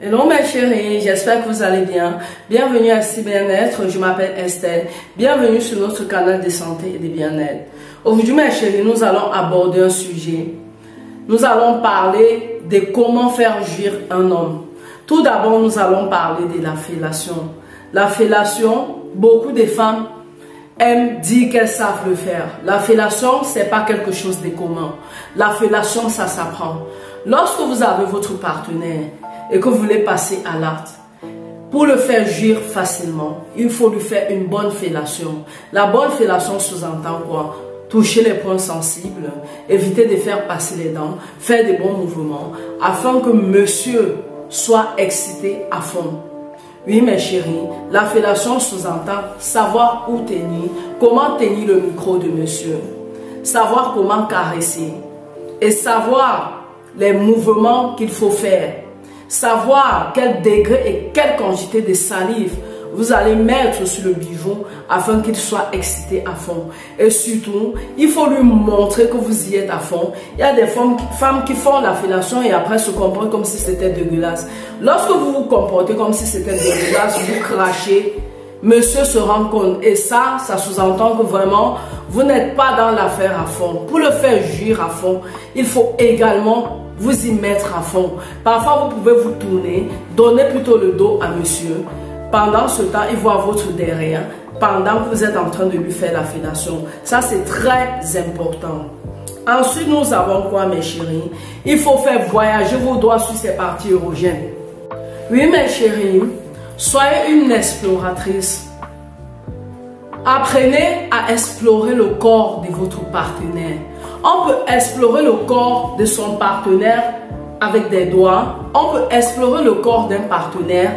Hello mes chéris, j'espère que vous allez bien. Bienvenue à Si Bien-être, je m'appelle Estelle. Bienvenue sur notre canal de santé et de bien-être. Aujourd'hui mes chéris, nous allons aborder un sujet. Nous allons parler de comment faire jouir un homme. Tout d'abord, nous allons parler de la fellation. La fellation, beaucoup de femmes aiment dire qu'elles savent le faire. La fellation, ce n'est pas quelque chose de commun. La fellation, ça s'apprend. Lorsque vous avez votre partenaire et que vous voulez passer à l'acte, pour le faire jouir facilement, il faut lui faire une bonne fellation. La bonne fellation sous-entend quoi? Toucher les points sensibles, éviter de faire passer les dents, faire des bons mouvements, afin que monsieur soit excité à fond. Oui mes chéris, la fellation sous-entend savoir où tenir, comment tenir le micro de monsieur, savoir comment caresser et savoir les mouvements qu'il faut faire, savoir quel degré et quelle quantité de salive vous allez mettre sur le bijou afin qu'il soit excité à fond. Et surtout, il faut lui montrer que vous y êtes à fond. Il y a des femmes qui font la fellation et après se comportent comme si c'était dégueulasse. Lorsque vous vous comportez comme si c'était dégueulasse, vous crachez, monsieur se rend compte. Et ça sous-entend que vraiment, vous n'êtes pas dans l'affaire à fond. Pour le faire jouir à fond, il faut également vous y mettre à fond. Parfois, vous pouvez vous tourner, donner plutôt le dos à monsieur. Pendant ce temps, il voit votre derrière, pendant que vous êtes en train de lui faire la fellation. Ça, c'est très important. Ensuite, nous avons quoi, mes chéris? Il faut faire voyager vos doigts sur ces parties érogènes. Oui, mes chéris, soyez une exploratrice. Apprenez à explorer le corps de votre partenaire. On peut explorer le corps de son partenaire avec des doigts. On peut explorer le corps d'un partenaire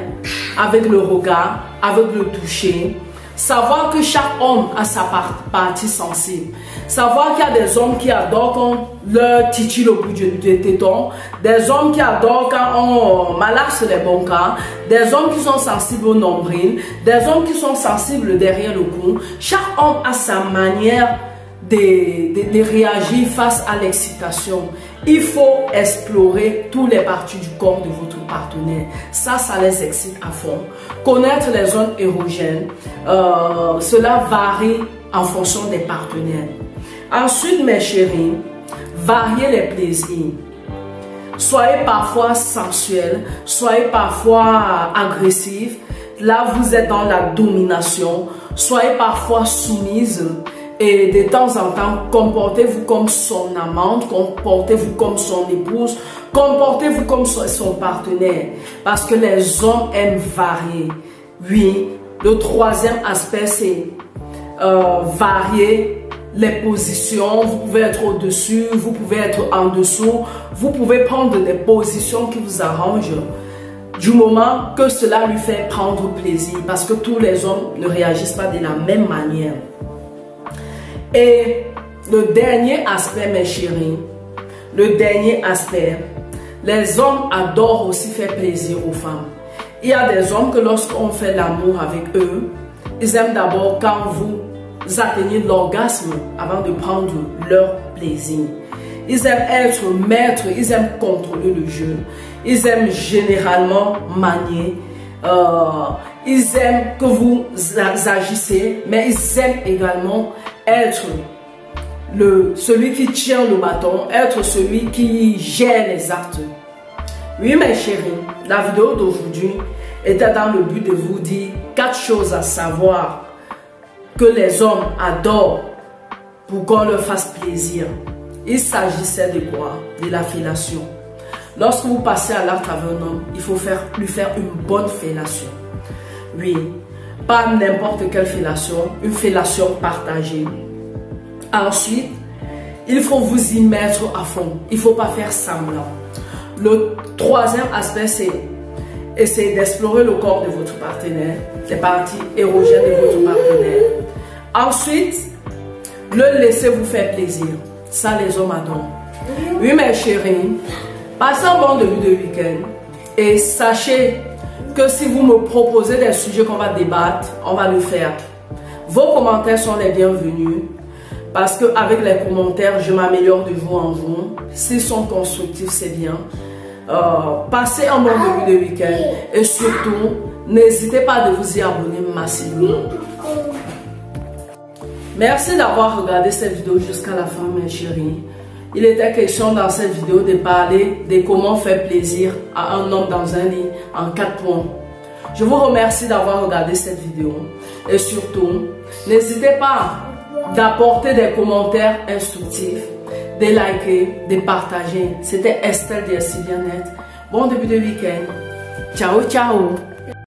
avec le regard, avec le toucher. Savoir que chaque homme a sa partie sensible. Savoir qu'il y a des hommes qui adorent quand leur titille au bout du téton. Des hommes qui adorent quand on malaxe les bons cas. Des hommes qui sont sensibles au nombril. Des hommes qui sont sensibles derrière le cou. Chaque homme a sa manière de réagir face à l'excitation. Il faut explorer toutes les parties du corps de votre partenaire. Ça les excite à fond. Connaître les zones érogènes, cela varie en fonction des partenaires. Ensuite, mes chéris, variez les plaisirs. Soyez parfois sensuels, soyez parfois agressifs. Là, vous êtes dans la domination. Soyez parfois soumise. Et de temps en temps, comportez-vous comme son amante, comportez-vous comme son épouse, comportez-vous comme son partenaire. Parce que les hommes aiment varier. Oui, le troisième aspect, c'est varier les positions. Vous pouvez être au-dessus, vous pouvez être en dessous. Vous pouvez prendre des positions qui vous arrangent. Du moment que cela lui fait prendre plaisir. Parce que tous les hommes ne réagissent pas de la même manière. Et le dernier aspect, mes chéris, le dernier aspect, les hommes adorent aussi faire plaisir aux femmes. Il y a des hommes que lorsqu'on fait l'amour avec eux, ils aiment d'abord quand vous atteignez l'orgasme avant de prendre leur plaisir. Ils aiment être maîtres, ils aiment contrôler le jeu, ils aiment généralement manier. Ils aiment que vous agissez, mais ils aiment également être celui qui tient le bâton, être celui qui gère les actes. Oui mes chéris, la vidéo d'aujourd'hui était dans le but de vous dire 4 choses à savoir que les hommes adorent pour qu'on leur fasse plaisir. Il s'agissait de quoi? De la fellation. Lorsque vous passez à l'acte avec un homme, il faut lui faire une bonne fellation. Oui, pas n'importe quelle fellation, une fellation partagée. Ensuite, il faut vous y mettre à fond. Il ne faut pas faire semblant. Le troisième aspect, c'est essayer d'explorer le corps de votre partenaire, les parties érogènes de votre partenaire. Ensuite, le laisser vous faire plaisir. Ça, les hommes adorent. Oui, mes chéris, passez un bon début de week-end et sachez que si vous me proposez des sujets qu'on va débattre, on va le faire. Vos commentaires sont les bienvenus parce qu'avec les commentaires, je m'améliore de jour en jour. S'ils sont constructifs, c'est bien. Passez un bon début de week-end et surtout, n'hésitez pas de vous y abonner massivement. Merci d'avoir regardé cette vidéo jusqu'à la fin, mes chéris. Il était question dans cette vidéo de parler de comment faire plaisir à un homme dans un lit en 4 points. Je vous remercie d'avoir regardé cette vidéo et surtout, n'hésitez pas d'apporter des commentaires instructifs, de liker, de partager. C'était Estelle de SC Bien-être. Bon début de week-end. Ciao, ciao.